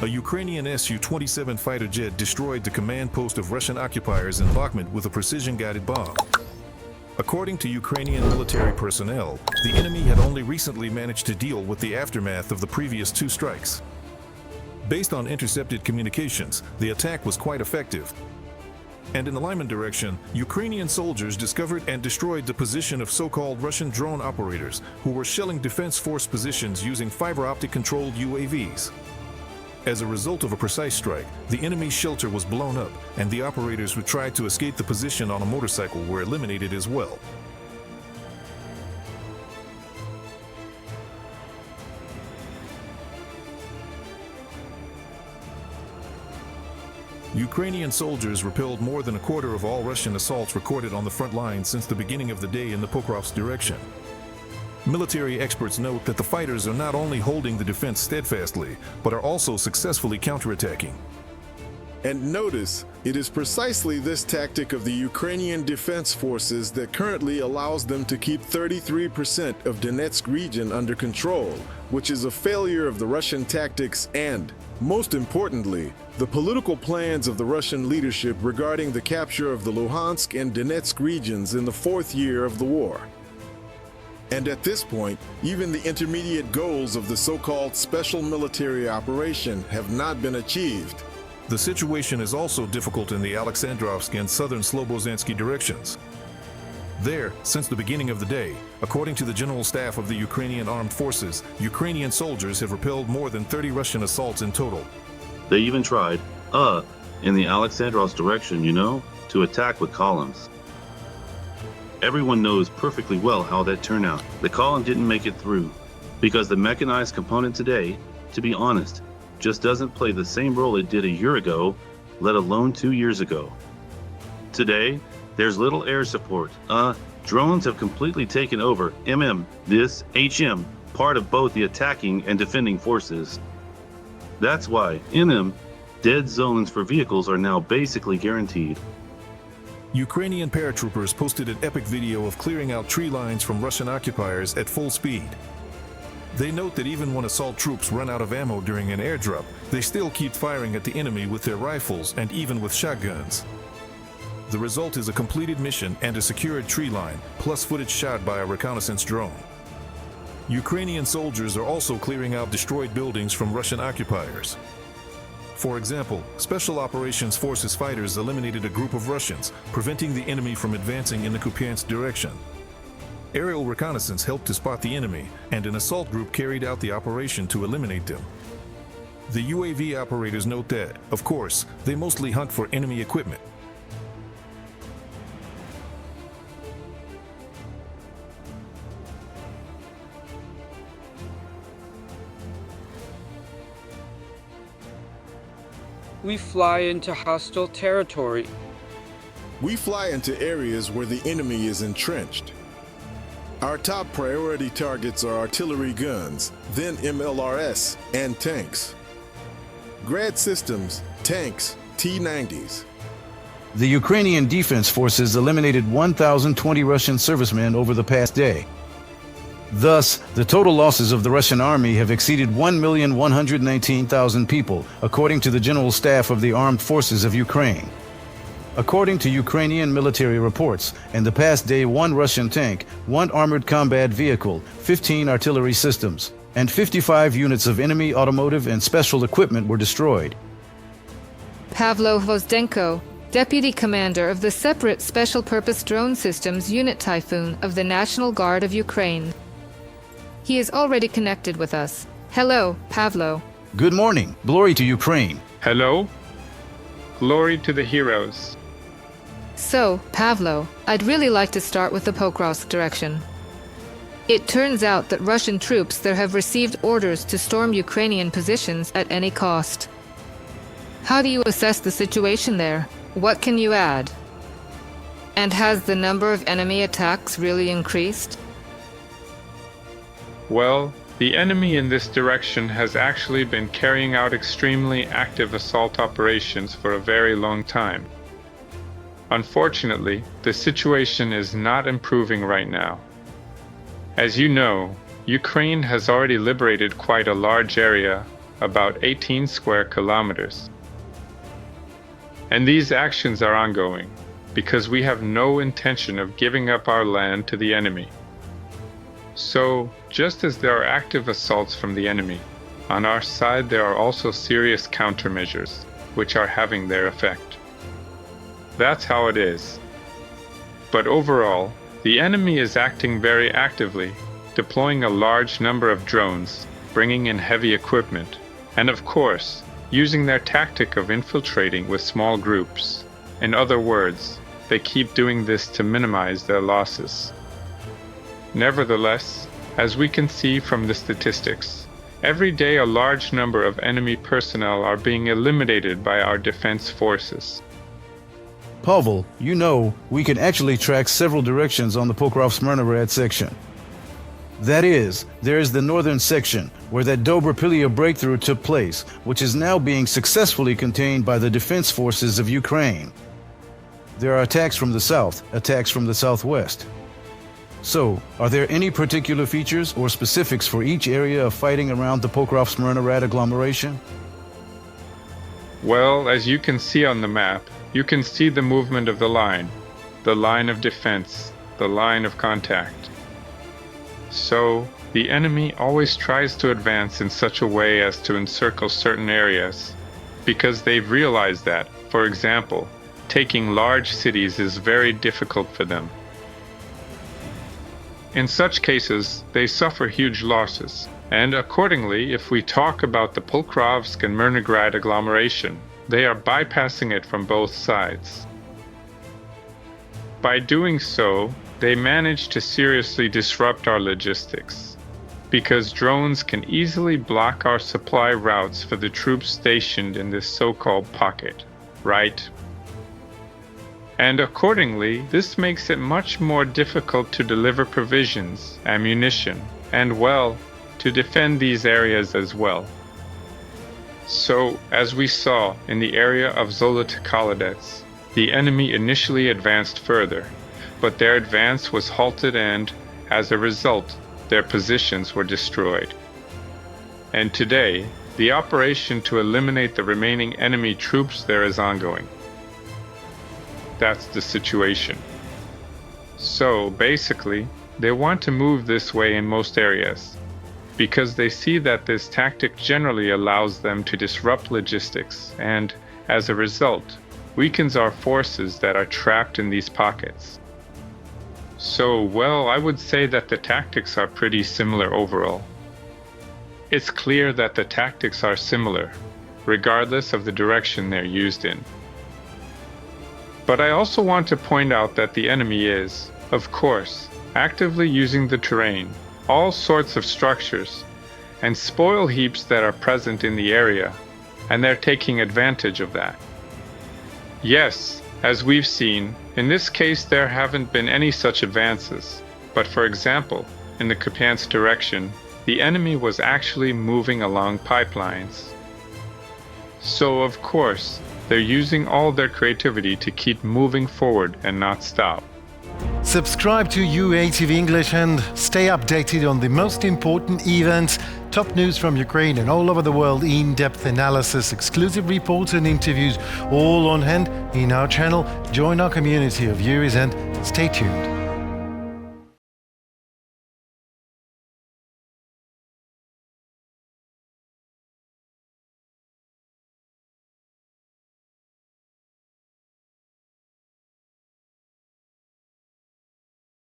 A Ukrainian Su-27 fighter jet destroyed the command post of Russian occupiers in Bakhmut with a precision-guided bomb. According to Ukrainian military personnel, the enemy had only recently managed to deal with the aftermath of the previous two strikes. Based on intercepted communications, the attack was quite effective. And in the Lyman direction, Ukrainian soldiers discovered and destroyed the position of so-called Russian drone operators who were shelling defense force positions using fiber-optic-controlled UAVs. As a result of a precise strike, the enemy's shelter was blown up, and the operators who tried to escape the position on a motorcycle were eliminated as well. Ukrainian soldiers repelled more than a quarter of all Russian assaults recorded on the front line since the beginning of the day in the Pokrovsk direction. Military experts note that the fighters are not only holding the defense steadfastly, but are also successfully counterattacking. And notice, it is precisely this tactic of the Ukrainian defense forces that currently allows them to keep 33% of Donetsk region under control, which is a failure of the Russian tactics and, most importantly, the political plans of the Russian leadership regarding the capture of the Luhansk and Donetsk regions in the fourth year of the war. And at this point, even the intermediate goals of the so-called special military operation have not been achieved. The situation is also difficult in the Alexandrovsk and southern Slobozansky directions. There, since the beginning of the day, according to the General Staff of the Ukrainian Armed Forces, Ukrainian soldiers have repelled more than 30 Russian assaults in total. They even tried, in the Alexandrovsk direction, to attack with columns. Everyone knows perfectly well how that turned out. The column didn't make it through, because the mechanized component today, to be honest, just doesn't play the same role it did a year ago, let alone 2 years ago. Today, there's little air support. Drones have completely taken over this HM, part of both the attacking and defending forces. That's why, dead zones for vehicles are now basically guaranteed. Ukrainian paratroopers posted an epic video of clearing out tree lines from Russian occupiers at full speed. They note that even when assault troops run out of ammo during an airdrop, they still keep firing at the enemy with their rifles and even with shotguns. The result is a completed mission and a secured tree line, plus footage shot by a reconnaissance drone. Ukrainian soldiers are also clearing out destroyed buildings from Russian occupiers. For example, Special Operations Forces fighters eliminated a group of Russians, preventing the enemy from advancing in the Kupiansk direction. Aerial reconnaissance helped to spot the enemy, and an assault group carried out the operation to eliminate them. The UAV operators note that, of course, they mostly hunt for enemy equipment. We fly into hostile territory. We fly into areas where the enemy is entrenched. Our top priority targets are artillery guns, then MLRS, and tanks. Grad systems, tanks, T-90s. The Ukrainian Defense Forces eliminated 1,020 Russian servicemen over the past day. Thus, the total losses of the Russian army have exceeded 1,119,000 people, according to the General Staff of the Armed Forces of Ukraine. According to Ukrainian military reports, in the past day 1 Russian tank, 1 armored combat vehicle, 15 artillery systems, and 55 units of enemy automotive and special equipment were destroyed. Pavlo Vozdenko, Deputy Commander of the Separate Special Purpose Drone Systems Unit Typhoon of the National Guard of Ukraine. He is already connected with us. Hello, Pavlo. Good morning. Glory to Ukraine. Hello. Glory to the heroes. So, Pavlo, I'd really like to start with the Pokrovsk direction. It turns out that Russian troops there have received orders to storm Ukrainian positions at any cost. How do you assess the situation there? What can you add? And has the number of enemy attacks really increased? Well, the enemy in this direction has actually been carrying out extremely active assault operations for a very long time. Unfortunately, the situation is not improving right now. As you know, Ukraine has already liberated quite a large area, about 18 square kilometers. And these actions are ongoing because we have no intention of giving up our land to the enemy. So, just as there are active assaults from the enemy, on our side there are also serious countermeasures, which are having their effect. That's how it is. But overall, the enemy is acting very actively, deploying a large number of drones, bringing in heavy equipment, and of course, using their tactic of infiltrating with small groups. In other words, they keep doing this to minimize their losses. Nevertheless, as we can see from the statistics, every day a large number of enemy personnel are being eliminated by our defense forces. Pavel, you know, we can actually track several directions on the Pokrovsk-Smyrnarad section. That is, there is the northern section, where that Dobropilia breakthrough took place, which is now being successfully contained by the defense forces of Ukraine. There are attacks from the south, attacks from the southwest. So, are there any particular features or specifics for each area of fighting around the Pokrovsk-Smyrnarad agglomeration? Well, as you can see on the map, you can see the movement of the line of defense, the line of contact. So, the enemy always tries to advance in such a way as to encircle certain areas, because they've realized that, for example, taking large cities is very difficult for them. In such cases, they suffer huge losses, and accordingly, if we talk about the Pokrovsk and Myrnograd agglomeration, they are bypassing it from both sides. By doing so, they manage to seriously disrupt our logistics, because drones can easily block our supply routes for the troops stationed in this so-called pocket, right? And accordingly, this makes it much more difficult to deliver provisions, ammunition, and, well, to defend these areas as well. So, as we saw in the area of Zolotokolodets, the enemy initially advanced further, but their advance was halted and, as a result, their positions were destroyed. And today, the operation to eliminate the remaining enemy troops there is ongoing. That's the situation. So, basically, they want to move this way in most areas, because they see that this tactic generally allows them to disrupt logistics and, as a result, weakens our forces that are trapped in these pockets. So, well, I would say that the tactics are pretty similar overall. It's clear that the tactics are similar, regardless of the direction they're used in. But I also want to point out that the enemy is, of course, actively using the terrain, all sorts of structures, and spoil heaps that are present in the area, and they're taking advantage of that. Yes, as we've seen, in this case there haven't been any such advances, but for example, in the Kupiansk direction, the enemy was actually moving along pipelines. So of course, they're using all their creativity to keep moving forward and not stop. Subscribe to UATV English and stay updated on the most important events, top news from Ukraine and all over the world, in-depth analysis, exclusive reports and interviews, all on hand in our channel. Join our community of viewers and stay tuned.